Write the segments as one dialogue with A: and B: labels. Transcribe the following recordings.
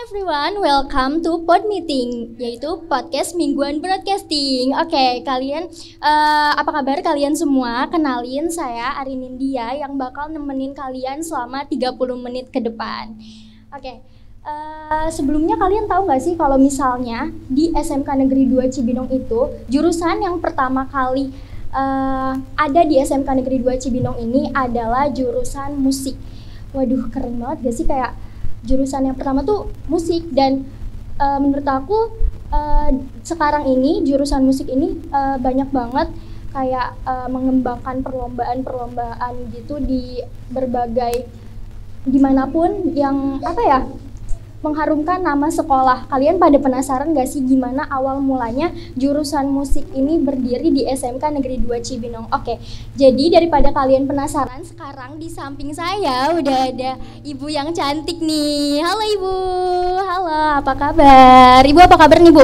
A: everyone, welcome to Pod Meeting, yaitu podcast mingguan broadcasting. Oke, kalian apa kabar kalian semua? Kenalin, saya Arin India yang bakal nemenin kalian selama 30 menit ke depan. Oke, sebelumnya kalian tahu nggak sih kalau misalnya di SMK Negeri 2 Cibinong itu jurusan yang pertama kali ada di SMK Negeri 2 Cibinong ini adalah jurusan musik. Waduh, keren banget gak sih, kayak jurusan yang pertama tuh musik. Dan menurut aku sekarang ini jurusan musik ini banyak banget kayak mengembangkan perlombaan-perlombaan gitu di berbagai dimanapun yang mengharumkan nama sekolah. Kalian pada penasaran gak sih gimana awal mulanya jurusan musik ini berdiri di SMK Negeri 2 Cibinong? Oke, jadi daripada kalian penasaran, sekarang di samping saya udah ada ibu yang cantik nih. Halo ibu, halo, apa kabar? Ibu apa kabar nih bu?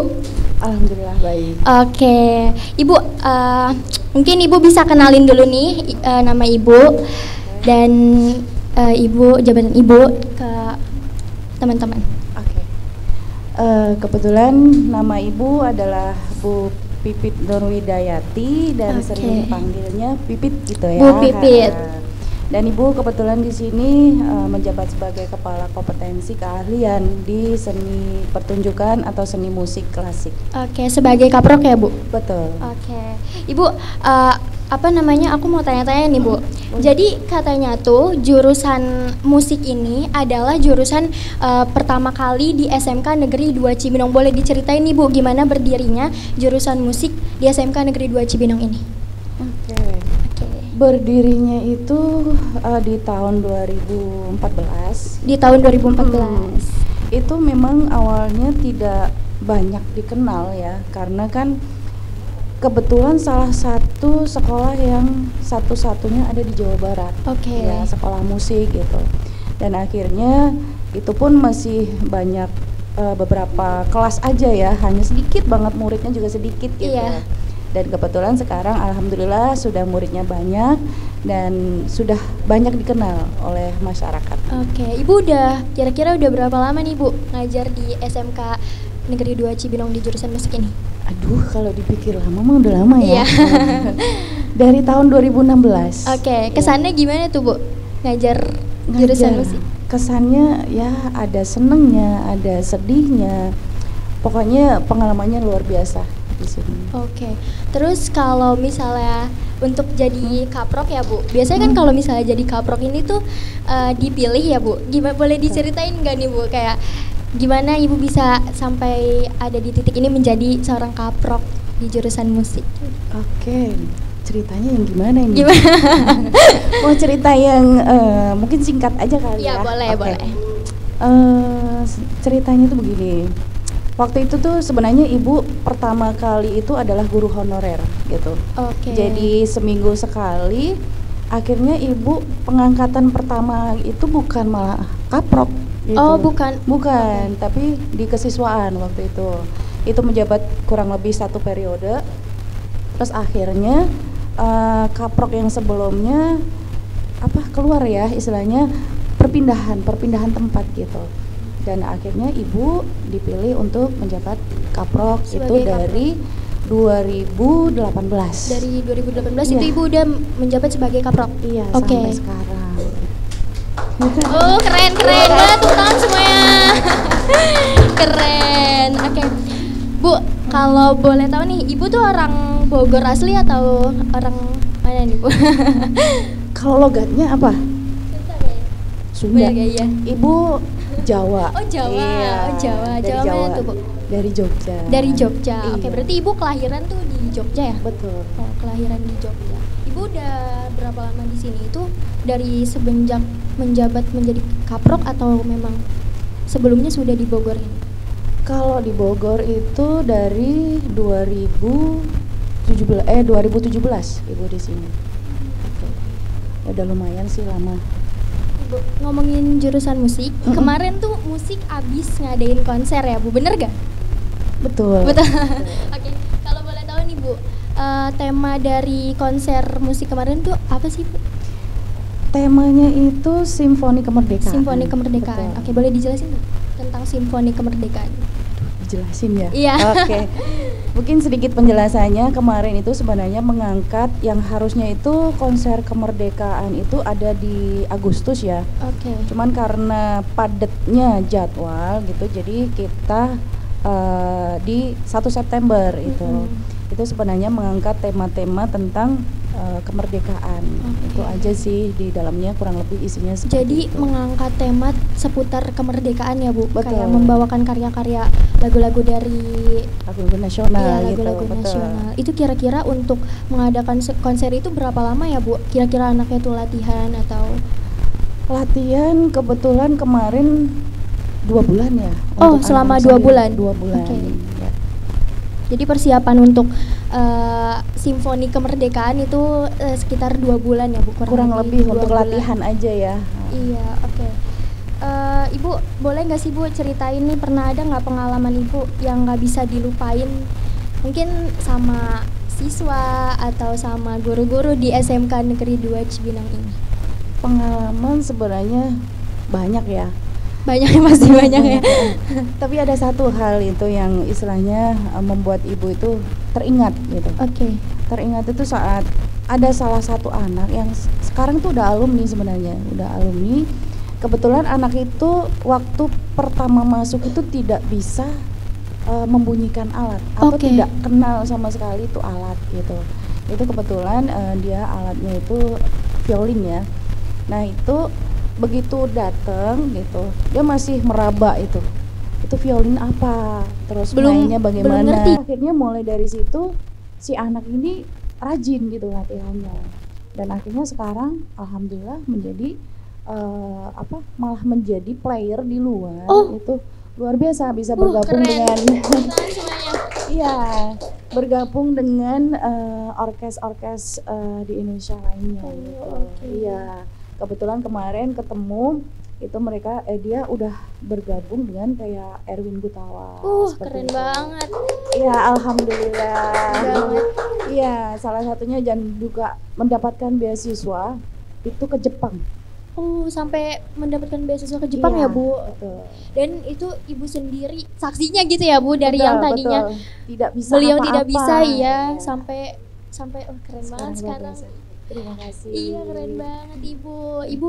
B: Alhamdulillah baik.
A: Oke, ibu mungkin ibu bisa kenalin dulu nih nama ibu dan ibu, jabatan ibu ke teman-teman.
B: Oke. Kebetulan nama ibu adalah Bu Pipit Nurwidayati dan sering panggilnya Pipit gitu ya.
A: Bu Pipit.
B: Dan ibu kebetulan di sini menjabat sebagai kepala kompetensi keahlian di seni pertunjukan atau seni musik klasik.
A: Oke, sebagai kaprok ya bu?
B: Betul.
A: Oke, ibu aku mau tanya-tanya nih bu. Jadi katanya tuh jurusan musik ini adalah jurusan pertama kali di SMK Negeri 2 Cibinong. Boleh diceritain nih bu, gimana berdirinya jurusan musik di SMK Negeri 2 Cibinong ini?
B: Oke. Berdirinya itu di tahun 2014.
A: Di tahun 2014.
B: Itu memang awalnya tidak banyak dikenal ya, karena kan kebetulan salah satu sekolah yang satu-satunya ada di Jawa Barat.
A: Oke.
B: Ya, sekolah musik gitu. Dan akhirnya itu pun masih banyak beberapa kelas aja ya, hanya sedikit banget, muridnya juga sedikit gitu.
A: Iya.
B: Dan kebetulan sekarang alhamdulillah sudah muridnya banyak dan sudah banyak dikenal oleh masyarakat.
A: Oke, ibu kira-kira udah berapa lama nih bu ngajar di SMK Negeri 2 Cibinong di jurusan musik ini?
B: Aduh, kalau dipikir lama mah udah lama ya.
A: Iya.
B: Dari tahun 2016.
A: Oke, kesannya gimana tuh bu ngajar jurusan musik?
B: Kesannya ya ada senengnya, ada sedihnya. Pokoknya pengalamannya luar biasa di sini.
A: Oke. Terus kalau misalnya untuk jadi kaprok ya bu, biasanya kan kalau misalnya jadi kaprok ini tuh dipilih ya bu. Gimana, boleh diceritain nggak nih bu, kayak gimana ibu bisa sampai ada di titik ini menjadi seorang kaprok di jurusan musik?
B: Oke, ceritanya yang gimana ini?
A: Gimana?
B: Mau cerita yang mungkin singkat aja kali ya?
A: Iya boleh, boleh.
B: Ceritanya tuh begini. Waktu itu tuh sebenarnya ibu pertama kali itu adalah guru honorer gitu.
A: Oke.
B: Jadi seminggu sekali. Akhirnya ibu pengangkatan pertama itu bukan malah kaprok gitu.
A: Oh bukan.
B: Bukan, tapi di kesiswaan waktu itu. Itu menjabat kurang lebih 1 periode. Terus akhirnya kaprok yang sebelumnya keluar ya istilahnya perpindahan tempat gitu. Dan akhirnya ibu dipilih untuk menjabat kaprok itu dari 2018.
A: Dari 2018
B: iya.
A: itu ibu udah menjabat sebagai kaprok?
B: Iya,
A: sampai
B: sekarang.
A: Oh keren banget, tepuk tangan semuanya. Keren. Oke. Bu, kalau boleh tahu nih, ibu tuh orang Bogor asli atau orang mana nih bu?
B: Kalau logatnya apa? Sunda.
A: Ya?
B: Ibu Jawa.
A: Oh Jawa.
B: Iya,
A: Oh Jawa.
B: dari
A: Jawa mana tuh bu?
B: Dari Jogja.
A: Dari Jogja.
B: Iya.
A: Oke, berarti ibu kelahiran tuh di Jogja ya?
B: Betul.
A: Oh, kelahiran di Jogja. Ibu udah berapa lama di sini? Itu dari semenjak menjabat menjadi kaprok atau memang sebelumnya sudah di Bogor ini?
B: Kalau di Bogor itu dari 2017 ibu di sini. Oke. Ya udah lumayan sih lama.
A: Bu, ngomongin jurusan musik, kemarin tuh musik abis ngadain konser ya Bu, bener gak?
B: Betul.
A: Oke, kalau boleh tahu nih Bu, tema dari konser musik kemarin tuh apa sih Bu?
B: Temanya itu Simfoni Kemerdekaan.
A: Simfoni Kemerdekaan.
B: Betul.
A: Oke, boleh dijelasin nggak tentang Simfoni Kemerdekaan?
B: Dijelasin ya?
A: Iya.
B: Oke. Mungkin sedikit penjelasannya, kemarin itu sebenarnya mengangkat yang harusnya itu konser kemerdekaan itu ada di Agustus ya.
A: Oke.
B: Cuman karena padatnya jadwal gitu, jadi kita di 1 September itu. Itu sebenarnya mengangkat tema-tema tentang kemerdekaan. Itu aja sih di dalamnya, kurang lebih isinya seperti
A: Jadi
B: itu.
A: mengangkat tema seputar kemerdekaan ya Bu.
B: Betul.
A: Kayak membawakan karya-karya lagu-lagu dari
B: lagu nasional gitu.
A: lagu-lagu
B: Betul.
A: nasional. Itu kira-kira untuk mengadakan konser itu berapa lama ya Bu? Kira-kira anaknya itu latihan atau?
B: Latihan kebetulan kemarin 2 bulan ya.
A: Oh,
B: untuk
A: selama
B: anak
A: 2
B: sendiri.
A: bulan.
B: 2 bulan.
A: Oke.
B: Ya.
A: Jadi persiapan untuk Simfoni Kemerdekaan itu sekitar 2 bulan ya Bu?
B: Kurang lebih
A: 2
B: untuk
A: bulan.
B: latihan aja ya.
A: Iya, oke. Ibu boleh nggak sih Bu ceritain nih, pernah ada nggak pengalaman Ibu yang nggak bisa dilupain, mungkin sama siswa atau sama guru-guru di SMK Negeri 2 Cibinong ini?
B: Pengalaman sebenarnya banyak ya.
A: Banyak ya, pasti banyak ya.
B: Tapi ada satu hal itu yang istilahnya membuat ibu itu teringat gitu.
A: Oke.
B: Teringat itu saat ada salah satu anak yang sekarang tuh udah alumni sebenarnya, udah alumni. Kebetulan anak itu waktu pertama masuk itu tidak bisa membunyikan alat atau
A: Oke.
B: tidak kenal sama sekali itu alat gitu. Itu kebetulan dia alatnya itu violin ya. Nah itu begitu datang gitu, dia masih meraba itu violin apa, terus mainnya bagaimana.
A: belum ngerti.
B: Akhirnya mulai dari situ si anak ini rajin gitu latihannya, dan akhirnya sekarang alhamdulillah menjadi malah menjadi player di luar. Itu luar biasa, bisa bergabung
A: keren.
B: dengan
A: Semuanya.
B: iya, bergabung dengan orkes di Indonesia lainnya gitu.
A: Oke.
B: Iya, kebetulan kemarin ketemu itu mereka dia udah bergabung dengan kayak Erwin Gutawa. seperti
A: Keren
B: itu.
A: banget.
B: Iya, alhamdulillah.
A: Banget.
B: Iya, salah satunya dan juga mendapatkan beasiswa itu ke Jepang.
A: Sampai mendapatkan beasiswa ke Jepang
B: Iya,
A: ya Bu.
B: betul.
A: Dan itu Ibu sendiri saksinya gitu ya Bu, dari
B: Betul,
A: yang tadinya
B: betul. Tidak bisa
A: beliau
B: apa-apa.
A: tidak bisa ya,
B: Iya.
A: sampai keren banget
B: luar
A: sekarang.
B: biasa. Terima kasih.
A: Iya, keren banget Ibu. Ibu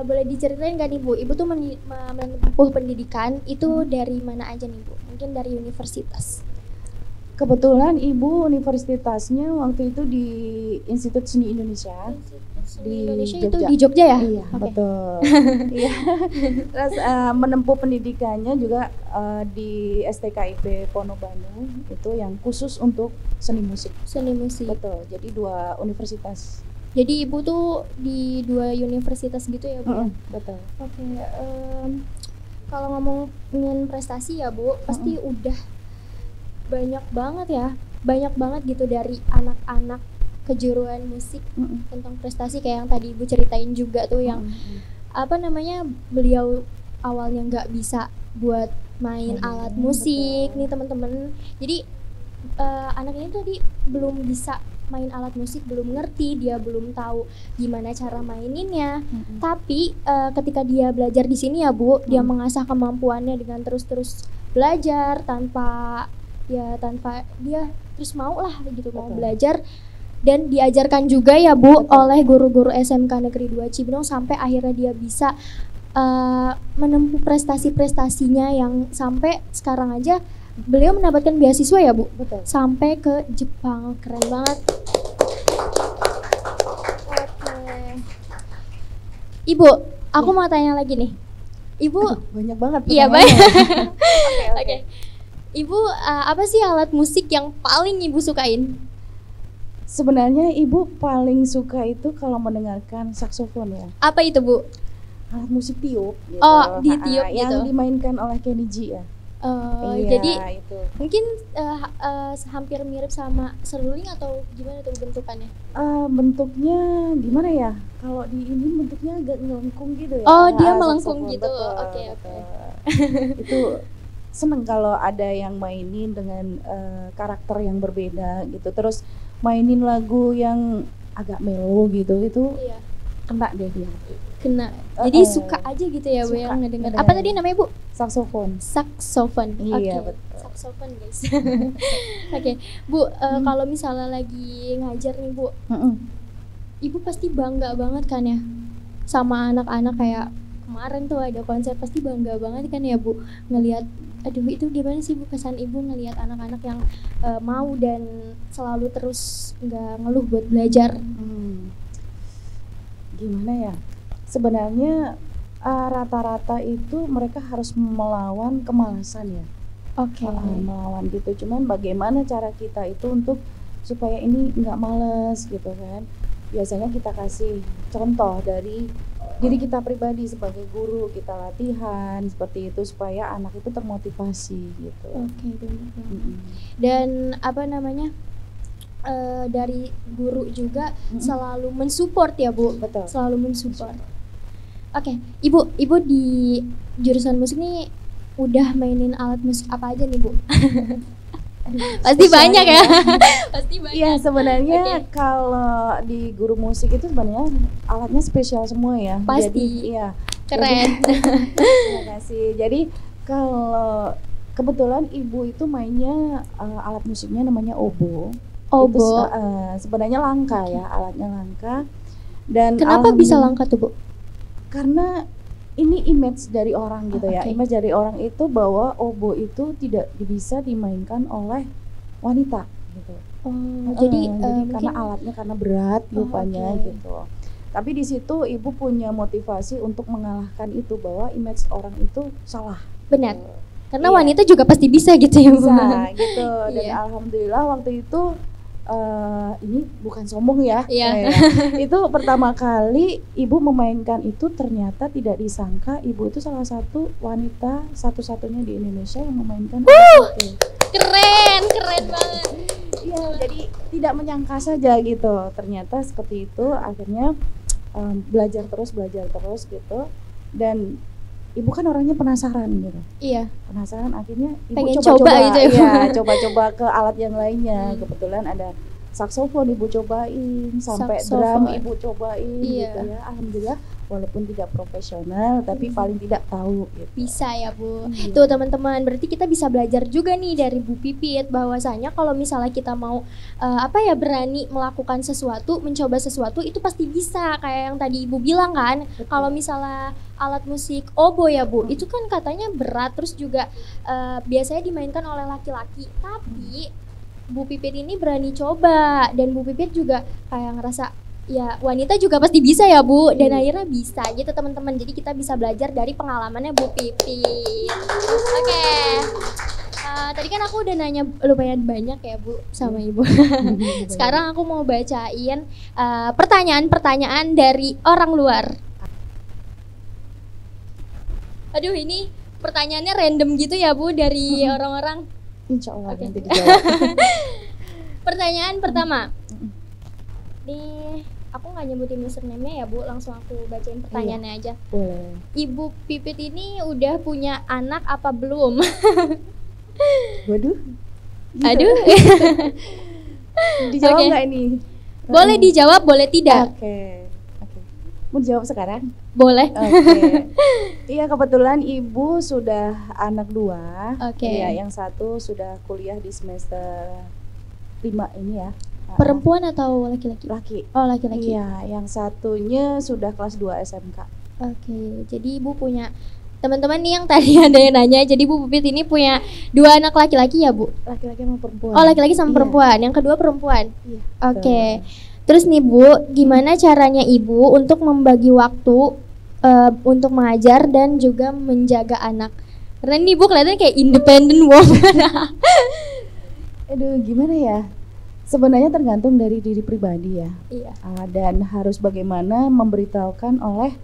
A: boleh diceritain nggak nih Bu? Ibu tuh menempuh pendidikan itu dari mana aja nih Bu? Mungkin dari universitas.
B: Kebetulan ibu universitasnya waktu itu di Institut Seni Indonesia. Di
A: Indonesia itu
B: Jogja.
A: di Jogja ya?
B: Iya,
A: Oke.
B: betul. Iya. Terus menempuh pendidikannya juga di STKIP Pono Bandung, itu yang khusus untuk seni musik.
A: Seni musik.
B: Betul. Jadi 2 universitas.
A: Jadi Ibu tuh di 2 universitas gitu ya Bu?
B: Betul.
A: Oke. Kalau ngomongin prestasi ya Bu, pasti udah banyak banget gitu dari anak-anak kejuruan musik tentang prestasi kayak yang tadi Ibu ceritain juga tuh yang beliau awalnya nggak bisa buat main alat musik nih teman-teman. Jadi anak ini tadi belum bisa main alat musik, belum ngerti, dia belum tahu gimana cara maininnya. Tapi ketika dia belajar di sini ya Bu, dia mengasah kemampuannya dengan terus belajar tanpa dia terus mau lah gitu, mau belajar, dan diajarkan juga ya Bu oleh guru-guru SMK Negeri 2 Cibinong sampai akhirnya dia bisa menempuh prestasi-prestasinya yang sampai sekarang aja beliau mendapatkan beasiswa ya Bu.
B: Betul.
A: Sampai ke Jepang. Keren banget. Oke. Ibu, aku mau tanya lagi nih. Ibu,
B: banyak banget.
A: iya
B: pertanyaannya.
A: banyak. Oke. Ibu, apa sih alat musik yang paling Ibu sukain?
B: Sebenarnya ibu paling suka itu kalau mendengarkan saksofon ya.
A: Apa itu Bu?
B: Alat musik tiup gitu.
A: Oh, di tiup
B: yang
A: gitu.
B: dimainkan oleh Kenny G ya. Iya,
A: Jadi
B: itu.
A: mungkin hampir mirip sama seruling atau gimana tuh bentukannya?
B: Bentuknya gimana ya? Kalau di ini bentuknya agak melengkung gitu ya.
A: Oh, dia melengkung
B: saksofon,
A: gitu.
B: betul,
A: Oke.
B: Itu seneng kalau ada yang mainin dengan karakter yang berbeda gitu. Terus mainin lagu yang agak melo gitu, itu
A: Iya.
B: kena deh dia.
A: Kena. Jadi suka aja gitu ya Bu yang ngedenger. Apa tadi namanya Bu?
B: Saksofon.
A: Saksofon.
B: Iya,
A: Oke.
B: betul.
A: Saksofon guys. Oke. Bu, kalau misalnya lagi ngajar nih Bu, Ibu pasti bangga banget kan ya sama anak-anak kayak kemarin tuh ada konser, pasti bangga banget kan ya Bu ngelihat. Aduh, itu gimana sih Bu kesan Ibu ngelihat anak-anak yang mau dan selalu terus nggak ngeluh buat belajar?
B: Gimana ya? Sebenarnya rata-rata itu mereka harus melawan kemalasan ya.
A: Oke.
B: Melawan gitu. Cuman bagaimana cara kita itu untuk supaya ini nggak males gitu kan? Biasanya kita kasih contoh dari diri kita pribadi sebagai guru, kita latihan seperti itu supaya anak itu termotivasi gitu.
A: Oke, benar. Dan apa namanya? Dari guru juga selalu mensupport ya Bu.
B: Betul.
A: Selalu mensupport. Oke, Ibu di jurusan musik nih udah mainin alat musik apa aja nih Bu? Pasti banyak ya. Pasti banyak.
B: Iya, sebenarnya kalau di guru musik itu sebenarnya alatnya spesial semua ya.
A: Pasti.
B: Jadi, iya.
A: Keren.
B: Terima kasih. Jadi kalau kebetulan Ibu itu mainnya alat musiknya namanya obo.
A: Obo.
B: Itu sebenarnya langka ya, alatnya langka. Dan
A: kenapa bisa langka tuh Bu?
B: Karena ini image dari orang gitu ya. Image dari orang itu bahwa obo itu tidak bisa dimainkan oleh wanita gitu.
A: Jadi
B: karena alatnya karena berat rupanya gitu. Tapi di situ Ibu punya motivasi untuk mengalahkan itu, bahwa image orang itu salah.
A: Benar. Karena wanita juga pasti bisa gitu ya Bu.
B: Bisa gitu. Dan alhamdulillah waktu itu ini bukan sombong ya. Itu pertama kali Ibu memainkan itu, ternyata tidak disangka Ibu itu salah satu wanita satu-satunya di Indonesia yang memainkan itu.
A: Keren banget.
B: Iya, jadi tidak menyangka saja gitu. Ternyata seperti itu. Akhirnya belajar terus gitu. Dan Ibu kan orangnya penasaran gitu.
A: Iya.
B: Penasaran, akhirnya Ibu
A: pengen
B: coba
A: gitu ya.
B: Iya, coba-coba ke alat yang lainnya. Kebetulan ada saksofon Ibu cobain, sampai drum Ibu cobain gitu ya. Alhamdulillah walaupun tidak profesional tapi paling tidak tahu gitu.
A: Bisa ya Bu. Tuh teman-teman, berarti kita bisa belajar juga nih dari Bu Pipit bahwasanya kalau misalnya kita mau berani melakukan sesuatu, mencoba sesuatu, itu pasti bisa. Kayak yang tadi Ibu bilang kan, kalau misalnya alat musik obo ya Bu, itu kan katanya berat, terus juga biasanya dimainkan oleh laki-laki. Tapi Bu Pipit ini berani coba, dan Bu Pipit juga kayak ngerasa ya wanita juga pasti bisa ya Bu, dan akhirnya bisa gitu teman-teman. Jadi kita bisa belajar dari pengalamannya Bu Pipit. Oke. Tadi kan aku udah nanya lumayan banyak ya Bu sama Ibu. Sekarang aku mau bacain pertanyaan-pertanyaan dari orang luar. Aduh, ini pertanyaannya random gitu ya Bu dari orang-orang.
B: Insya Allah nanti dijawab.
A: Pertanyaan pertama. Nih, aku nggak nyebutin username-nya ya Bu, langsung aku bacain pertanyaannya aja.
B: Boleh.
A: Ibu Pipit ini udah punya anak apa belum?
B: Waduh.
A: Aduh.
B: Dijawab nggak ini?
A: Boleh dijawab, boleh tidak.
B: Oke. Mau dijawab sekarang?
A: Boleh.
B: Oke. Iya, kebetulan Ibu sudah anak 2. Iya, yang satu sudah kuliah di semester 5 ini ya.
A: Perempuan atau laki-laki?
B: Laki.
A: Oh, laki-laki.
B: Iya, yang satunya sudah kelas 2 SMK.
A: Oke, jadi Ibu punya teman-teman nih yang tadi ada yang nanya, jadi Bu Pipit ini punya 2 anak laki-laki ya Bu?
B: Laki-laki sama perempuan.
A: Oh, laki-laki sama perempuan. Yang kedua perempuan.
B: Iya.
A: Oke. Terus nih Bu, gimana caranya Ibu untuk membagi waktu untuk mengajar dan juga menjaga anak? Karena nih Bu kelihatan kayak independent woman.
B: Aduh, gimana ya? Sebenarnya tergantung dari diri pribadi ya.
A: Iya.
B: Dan harus bagaimana memberitahukan oleh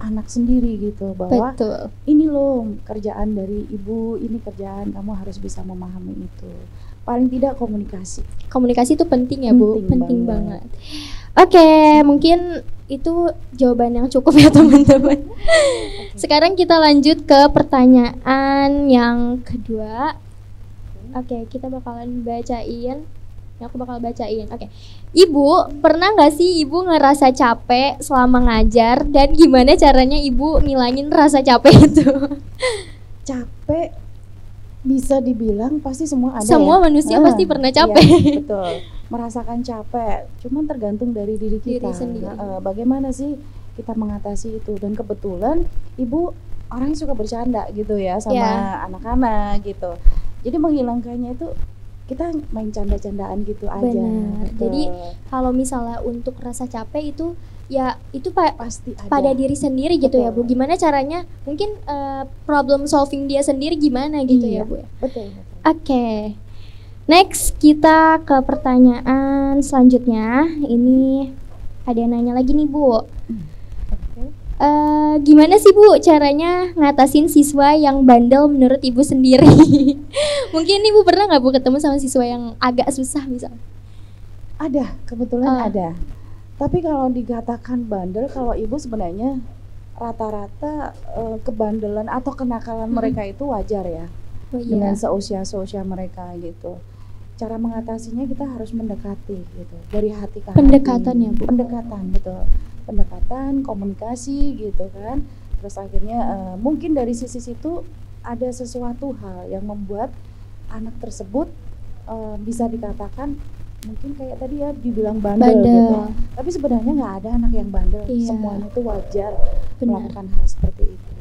B: anak sendiri gitu, bahwa ini loh kerjaan dari ibu, ini kerjaan kamu harus bisa memahami itu. Paling tidak komunikasi.
A: Komunikasi itu penting ya Bu, penting banget. Oke, mungkin itu jawaban yang cukup ya teman-teman. Sekarang kita lanjut ke pertanyaan yang kedua. Oke, kita bakalan bacain Aku bakal bacain. Oke. Ibu, pernah nggak sih ibu ngerasa capek selama ngajar dan gimana caranya ibu ngilangin rasa capek itu?
B: Capek bisa dibilang pasti semua ada
A: Semua
B: ya.
A: manusia pasti pernah capek.
B: Iya, betul. Merasakan capek, cuman tergantung dari diri kita.
A: Diri sendiri.
B: Bagaimana sih kita mengatasi itu, dan kebetulan ibu orangnya suka bercanda gitu ya sama anak-anak gitu. Jadi menghilangkannya itu kita main canda-candaan gitu aja.
A: Benar.
B: Betul.
A: Jadi kalau misalnya untuk rasa capek itu ya itu
B: Pasti ada.
A: pada diri sendiri gitu ya Bu.
B: Betul.
A: Gimana caranya? Mungkin problem solving dia sendiri gimana gitu ya
B: Iya,
A: Bu ya.
B: Betul.
A: Oke. Next kita ke pertanyaan selanjutnya. Ini ada yang nanya lagi nih Bu.
B: Oke.
A: Gimana sih Bu caranya ngatasin siswa yang bandel menurut Ibu sendiri? Mungkin Ibu pernah nggak Bu ketemu sama siswa yang agak susah misalnya?
B: Ada, kebetulan ada. Tapi kalau dikatakan bandel, kalau ibu sebenarnya rata-rata kebandelan atau kenakalan mereka itu wajar ya.
A: Oh, iya.
B: Dengan seusia mereka gitu. Cara mengatasinya kita harus mendekati gitu, dari hati ke hati.
A: Pendekatan ya Bu?
B: Pendekatan, betul. Pendekatan, komunikasi gitu kan. Terus akhirnya mungkin dari sisi situ ada sesuatu hal yang membuat anak tersebut bisa dikatakan mungkin kayak tadi ya dibilang bandel gitu. Tapi sebenarnya nggak ada anak yang bandel.
A: Iya.
B: Semuanya itu wajar
A: Benar.
B: melakukan hal seperti itu.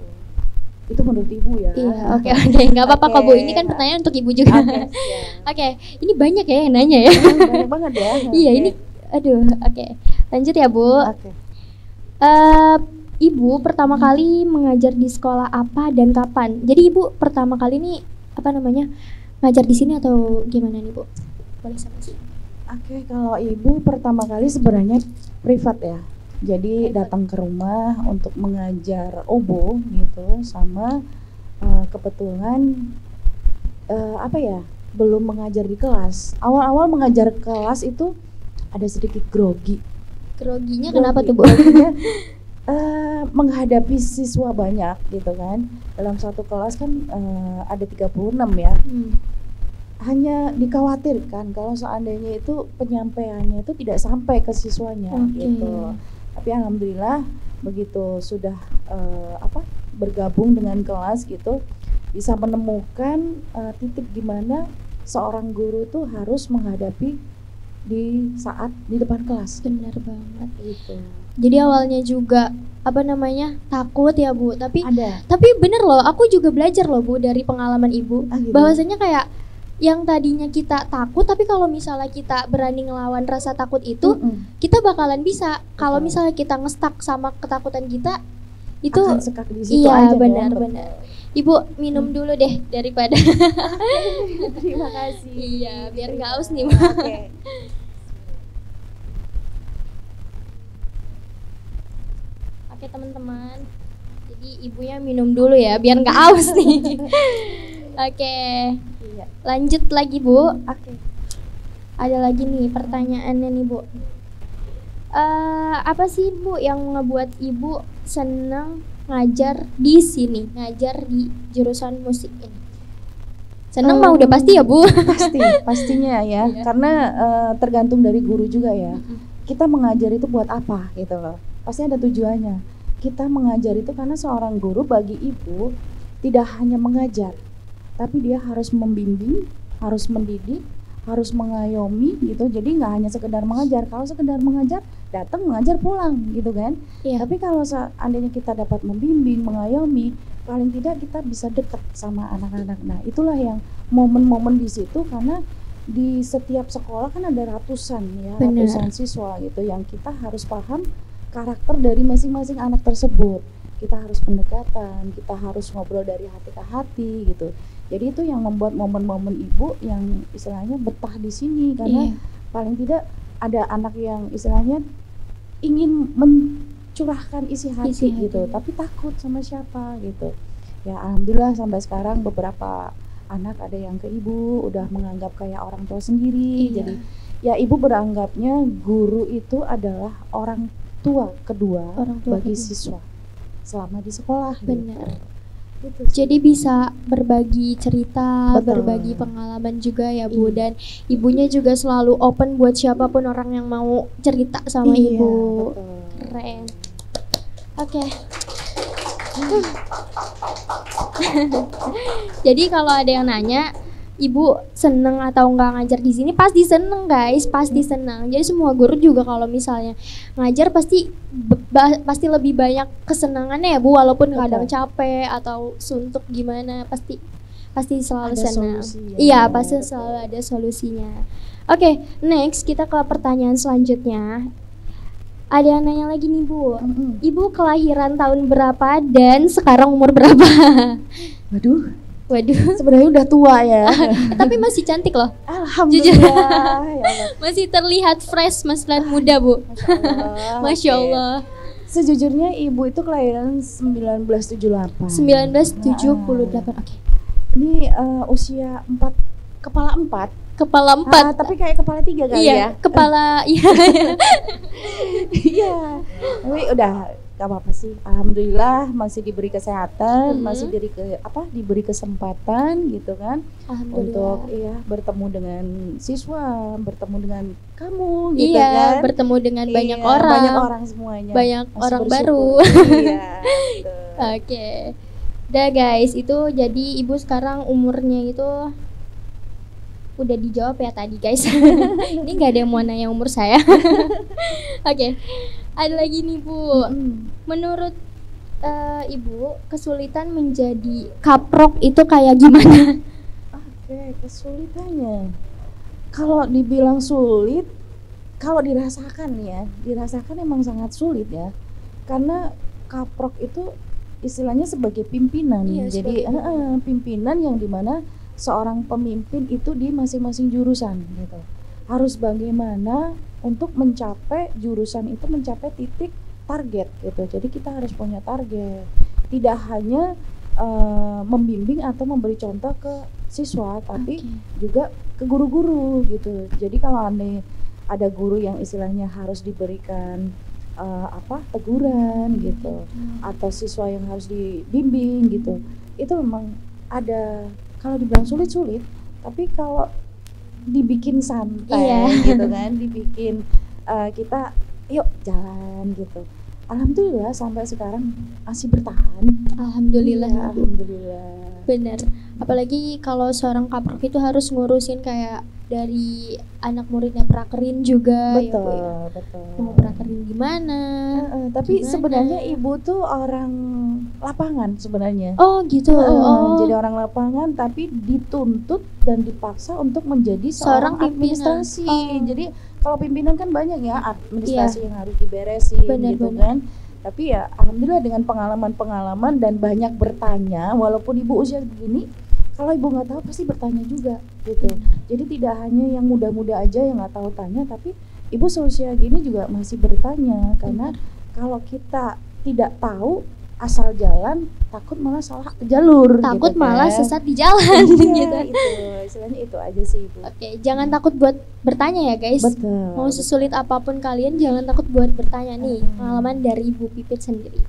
B: Itu menurut ibu ya.
A: Iya, oke, nggak apa-apa kok Bu. Ini kan pertanyaan untuk Ibu juga. Oke, ini banyak ya yang nanya ya.
B: Banyak banget ya.
A: Iya, ini aduh, oke. Lanjut ya Bu.
B: Oke.
A: Ibu pertama kali mengajar di sekolah apa dan kapan? Jadi Ibu pertama kali nih ngajar di sini atau gimana nih Bu? Boleh sama sih.
B: Oke, kalau ibu pertama kali sebenarnya privat ya. Jadi datang ke rumah untuk mengajar oboe gitu, sama kebetulan belum mengajar di kelas. Awal-awal mengajar kelas itu ada sedikit grogi.
A: Groginya kenapa tuh Bu?
B: Groginya, menghadapi siswa banyak gitu kan. Dalam satu kelas kan ada 36 ya. Hanya dikhawatirkan kalau seandainya itu penyampaiannya itu tidak sampai ke siswanya gitu. Tapi alhamdulillah begitu sudah bergabung dengan kelas gitu, bisa menemukan titik di mana seorang guru itu harus menghadapi di saat di depan kelas.
A: Benar banget
B: Gitu.
A: Jadi awalnya juga takut ya Bu, tapi
B: Ada.
A: bener loh, aku juga belajar loh Bu dari pengalaman Ibu.
B: Gitu.
A: Bahwasanya kayak yang tadinya kita takut, tapi kalau misalnya kita berani ngelawan rasa takut itu, kita bakalan bisa. Kalau misalnya kita ngestak sama ketakutan kita, itu
B: akan sekak di situ
A: iya
B: aja.
A: benar. Ibu minum dulu deh daripada.
B: Terima kasih.
A: Iya, biar nggak haus nih.
B: Oke.
A: Oke teman-teman, jadi ibunya minum dulu ya, biar nggak haus nih. Oke.
B: Iya.
A: Lanjut lagi Bu.
B: Oke.
A: Ada lagi nih pertanyaannya nih Bu. Apa sih Bu yang ngebuat Ibu senang ngajar di sini, ngajar di jurusan musik ini? Senang mah udah pasti ya Bu.
B: Pastinya ya.
A: Iya.
B: Karena tergantung dari guru juga ya. Kita mengajar itu buat apa gitu loh. Pasti ada tujuannya. Kita mengajar itu karena seorang guru bagi ibu tidak hanya mengajar, tapi dia harus membimbing, harus mendidik, harus mengayomi gitu. Jadi nggak hanya sekedar mengajar. Kalau sekedar mengajar, datang mengajar pulang gitu kan.
A: Iya.
B: Tapi kalau seandainya kita dapat membimbing, mengayomi, paling tidak kita bisa dekat sama anak-anak. Nah, itulah yang momen-momen di situ, karena di setiap sekolah kan ada ratusan ya,
A: Bener.
B: ratusan siswa gitu, yang kita harus paham karakter dari masing-masing anak tersebut. Kita harus pendekatan, kita harus ngobrol dari hati ke hati gitu. Jadi itu yang membuat momen-momen ibu yang istilahnya betah di sini, karena paling tidak ada anak yang istilahnya ingin mencurahkan isi hati gitu, tapi takut sama siapa gitu. Ya alhamdulillah sampai sekarang beberapa anak ada yang ke ibu udah menganggap kayak orang tua sendiri. Jadi ya ibu beranggapnya guru itu adalah orang tua kedua bagi siswa selama di sekolah.
A: Benar.
B: Gitu. Gitu sih.
A: Jadi bisa berbagi cerita,
B: Betul.
A: berbagi pengalaman juga ya Bu, dan ibunya juga selalu open buat siapapun orang yang mau cerita sama
B: Iya,
A: ibu.
B: betul.
A: Keren. Oke. Jadi kalau ada yang nanya, ibu seneng atau nggak ngajar di sini, pasti seneng guys, pasti seneng. Jadi semua guru juga kalau misalnya ngajar pasti pasti lebih banyak kesenangannya ya Bu, walaupun
B: Betul.
A: kadang capek atau suntuk gimana, pasti selalu
B: Ada
A: senang.
B: solusinya.
A: Iya, pasti
B: Betul.
A: selalu ada solusinya. Oke, next kita ke pertanyaan selanjutnya. Ada yang nanya lagi nih Bu, ibu kelahiran tahun berapa dan sekarang umur berapa?
B: Waduh,
A: Waduh,
B: sebenarnya udah tua ya.
A: tapi masih cantik loh.
B: Alhamdulillah. Ya Allah.
A: Masih terlihat fresh, mas dan muda Bu. Masya
B: Oke.
A: Allah.
B: Sejujurnya ibu itu kelahiran 1978.
A: 1978. Oke.
B: Ini usia 4, kepala 4.
A: Kepala 4.
B: Tapi kayak kepala 3 kali
A: Iya,
B: ya.
A: kepala iya.
B: Iya. Tapi udah gak apa-apa sih. Alhamdulillah masih diberi kesehatan, masih diberi kesempatan gitu kan.
A: Alhamdulillah.
B: Untuk bertemu dengan siswa, bertemu dengan kamu gitu
A: Iya,
B: kan.
A: bertemu dengan banyak
B: Iya,
A: orang.
B: banyak orang semuanya.
A: Banyak
B: Masih
A: orang
B: bersyukur.
A: baru.
B: Iya. Betul.
A: Oke. Udah guys, itu jadi ibu sekarang umurnya itu udah dijawab ya tadi guys. Ini nggak ada yang mau nanya umur saya. Oke. Ada lagi nih Bu. Menurut ibu, kesulitan menjadi kaprok itu kayak gimana?
B: Oke, kesulitannya. Kalau dibilang sulit, kalau dirasakan ya, dirasakan emang sangat sulit ya. Karena kaprok itu istilahnya sebagai pimpinan.
A: Iya,
B: Jadi
A: sebagai
B: pimpinan yang dimana seorang pemimpin itu di masing-masing jurusan gitu. Harus bagaimana untuk mencapai jurusan itu, mencapai titik target gitu. Jadi kita harus punya target. Tidak hanya membimbing atau memberi contoh ke siswa, tapi juga ke guru-guru gitu. Jadi kalau ada guru yang istilahnya harus diberikan teguran gitu, atau siswa yang harus dibimbing gitu, itu memang ada. Kalau dibilang sulit, tapi kalau dibikin santai gitu kan, dibikin kita yuk jalan gitu. Alhamdulillah sampai sekarang masih bertahan.
A: Alhamdulillah.
B: Iya, alhamdulillah.
A: Bener. Apalagi kalau seorang kaprok itu harus ngurusin kayak dari anak muridnya prakerin juga.
B: Betul,
A: ya, Bu,
B: betul.
A: mau prakerin gimana?
B: Tapi
A: Gimana?
B: sebenarnya ibu tuh orang lapangan sebenarnya.
A: Oh gitu.
B: Jadi orang lapangan tapi dituntut dan dipaksa untuk menjadi seorang
A: pimpinan.
B: administrasi. Jadi kalau pimpinan kan banyak ya administrasi yang harus diberesin gitu kan. Tapi ya alhamdulillah dengan pengalaman-pengalaman dan banyak bertanya, walaupun ibu usia begini, kalau ibu nggak tahu pasti bertanya juga gitu. Jadi tidak hanya yang muda-muda aja yang nggak tahu tanya, tapi ibu seusia gini juga masih bertanya. Karena kalau kita tidak tahu asal jalan, takut malah salah jalur.
A: Takut
B: gitu
A: malah
B: kan.
A: sesat di jalan gitu.
B: Itu istilahnya itu aja sih ibu.
A: Oke, jangan takut buat bertanya ya guys.
B: Betul.
A: Mau sesulit apapun kalian, jangan takut buat bertanya nih. Pengalaman dari Ibu Pipit sendiri.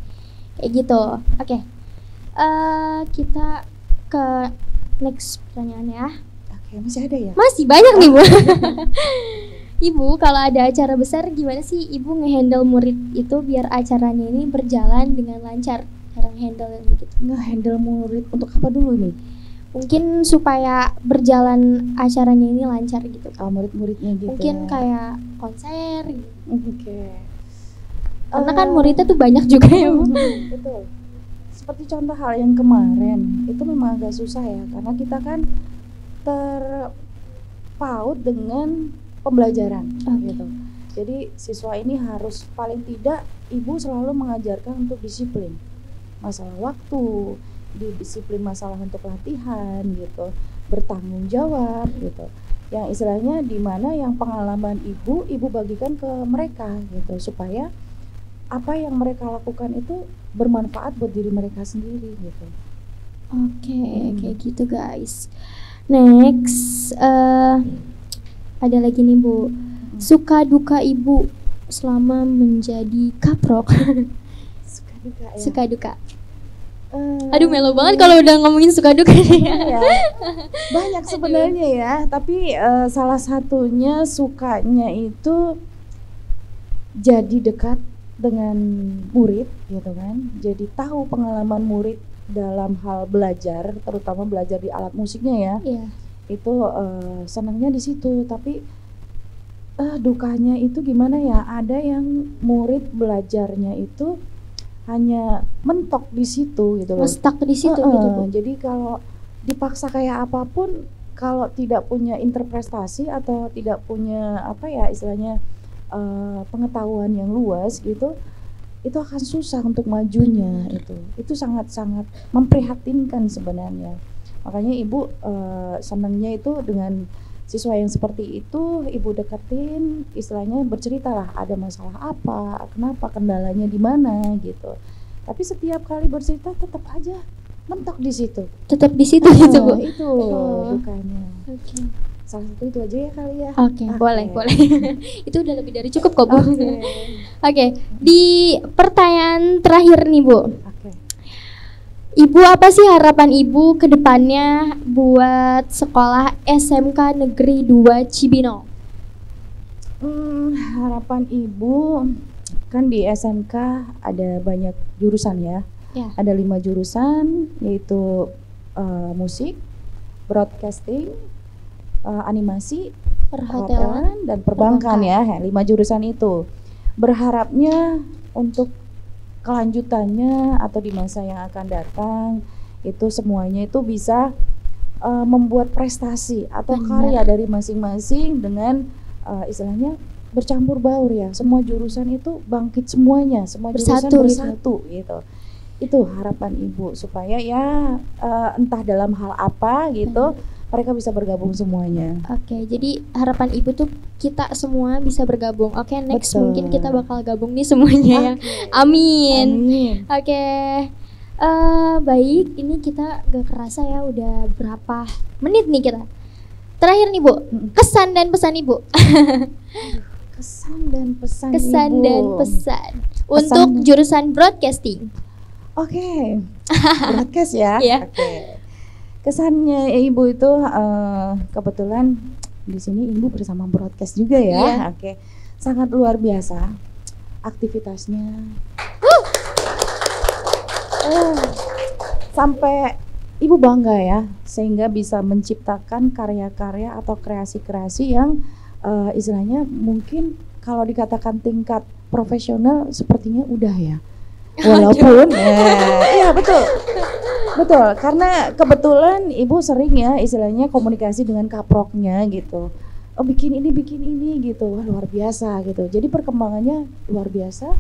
A: Kayak gitu. Oke. Kita ke next pertanyaan ya.
B: Oke, masih ada ya?
A: Masih banyak nih Bu. Ibu, kalau ada acara besar gimana sih Ibu ngehandle murid itu biar acaranya ini berjalan dengan lancar? Cara ngehandle gitu.
B: Ngehandle murid untuk apa dulu nih?
A: Mungkin supaya berjalan acaranya ini lancar gitu.
B: Murid-muridnya gitu.
A: Mungkin kayak konser gitu.
B: Oke.
A: Karena kan muridnya tuh banyak juga ya Bu.
B: Betul. Seperti contoh hal yang kemarin, itu memang agak susah ya, karena kita kan terpaut dengan pembelajaran gitu. Jadi siswa ini harus paling tidak ibu selalu mengajarkan untuk disiplin, masalah waktu, disiplin masalah untuk latihan gitu, bertanggung jawab gitu. Yang istilahnya di mana yang pengalaman ibu bagikan ke mereka gitu, supaya apa yang mereka lakukan itu bermanfaat buat diri mereka sendiri gitu.
A: Oke, kayak gitu guys. Next, ada lagi nih Bu. Suka duka Ibu selama menjadi kaprok.
B: Suka duka ya.
A: Suka duka. Aduh melo banget kalau udah ngomongin suka duka
B: ya. Banyak sebenarnya ya, tapi salah satunya sukanya itu jadi dekat dengan murid gitu kan. Jadi tahu pengalaman murid dalam hal belajar, terutama belajar di alat musiknya ya.
A: Iya.
B: Itu senangnya di situ, tapi dukanya itu gimana ya? Ada yang murid belajarnya itu hanya mentok di situ gitu loh.
A: Stuck di situ gitu Bu.
B: Jadi kalau dipaksa kayak apapun, kalau tidak punya interpretasi atau tidak punya apa ya istilahnya pengetahuan yang luas gitu, itu akan susah untuk majunya. Itu sangat-sangat memprihatinkan sebenarnya. Makanya ibu senangnya itu dengan siswa yang seperti itu, ibu deketin, istilahnya bercerita lah ada masalah apa, kenapa, kendalanya di mana gitu. Tapi setiap kali bercerita tetap aja mentok di situ.
A: Tetap di situ gitu Bu.
B: Itu dukanya.
A: Oke.
B: Salah satu itu aja ya kali ya.
A: Oke, boleh. Itu udah lebih dari cukup kok Bu. Oke, di pertanyaan terakhir nih Bu. Ibu, apa sih harapan Ibu ke depannya buat sekolah SMK Negeri 2 Cibinong?
B: Harapan Ibu, kan di SMK ada banyak jurusan ya. Ada 5 jurusan, yaitu musik, broadcasting, animasi, perhotelan, dan perbankan ya. 5 jurusan itu. Berharapnya untuk kelanjutannya atau di masa yang akan datang itu semuanya itu bisa membuat prestasi atau karya dari masing-masing dengan istilahnya bercampur baur ya. Semua jurusan itu bangkit semuanya, semua jurusan bersatu gitu. Itu harapan Ibu supaya ya entah dalam hal apa gitu mereka bisa bergabung semuanya.
A: Oke, jadi harapan Ibu tuh kita semua bisa bergabung. Oke, next mungkin kita bakal gabung nih semuanya ya. Amin. Oke, baik. Ini kita gak kerasa ya udah berapa menit nih kita. Terakhir nih Bu, kesan dan pesan Ibu.
B: Kesan dan pesan
A: kesan
B: Ibu.
A: Dan pesan untuk jurusan broadcasting.
B: Oke. Broadcast ya.
A: Iya.
B: Oke. Kesannya Ibu itu kebetulan di sini Ibu bersama broadcast juga ya.
A: Iya.
B: Oke. Sangat luar biasa aktivitasnya. Sampai Ibu bangga ya sehingga bisa menciptakan karya-karya atau kreasi-kreasi yang istilahnya mungkin kalau dikatakan tingkat profesional sepertinya udah ya. Walaupun ya betul. Betul, karena kebetulan Ibu sering ya istilahnya komunikasi dengan kaproknya gitu. Oh bikin ini gitu, wah luar biasa gitu. Jadi perkembangannya luar biasa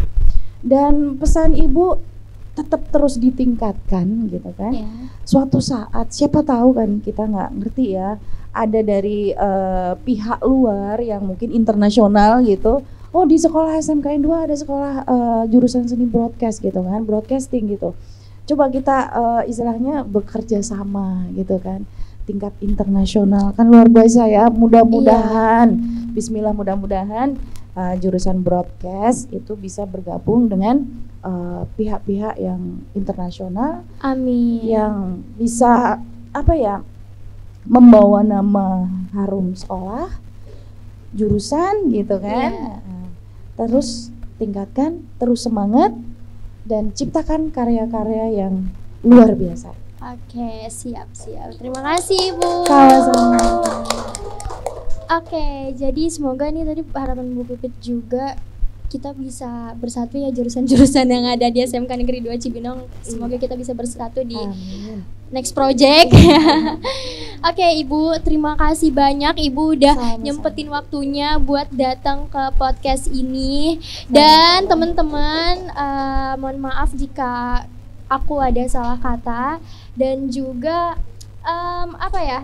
B: dan pesan Ibu tetap terus ditingkatkan gitu kan. Suatu saat siapa tahu kan kita nggak ngerti ya, ada dari pihak luar yang mungkin internasional gitu. Oh di sekolah SMKN 2 ada sekolah jurusan seni broadcast gitu kan, broadcasting gitu. Coba kita istilahnya bekerja sama gitu kan, tingkat internasional kan luar biasa ya. Mudah-mudahan, bismillah mudah-mudahan jurusan broadcast itu bisa bergabung dengan pihak-pihak yang internasional.
A: Amin.
B: Yang bisa apa ya, membawa nama harum sekolah, jurusan gitu kan. Terus tingkatkan, terus semangat dan ciptakan karya-karya yang luar biasa.
A: Oke, siap. Terima kasih Ibu.
B: Sama-sama.
A: Oke, jadi semoga nih tadi harapan Bu Pipit juga kita bisa bersatu ya jurusan-jurusan yang ada di SMK Negeri 2 Cibinong. Semoga kita bisa bersatu di next project. Oke, Ibu, terima kasih banyak Ibu udah nyempetin waktunya buat datang ke podcast ini. Dan teman-teman, mohon maaf jika aku ada salah kata dan juga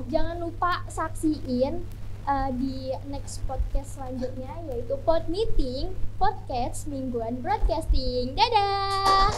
A: jangan lupa saksiin di next podcast selanjutnya yaitu Pod Meeting Podcast Mingguan Broadcasting. Dadah.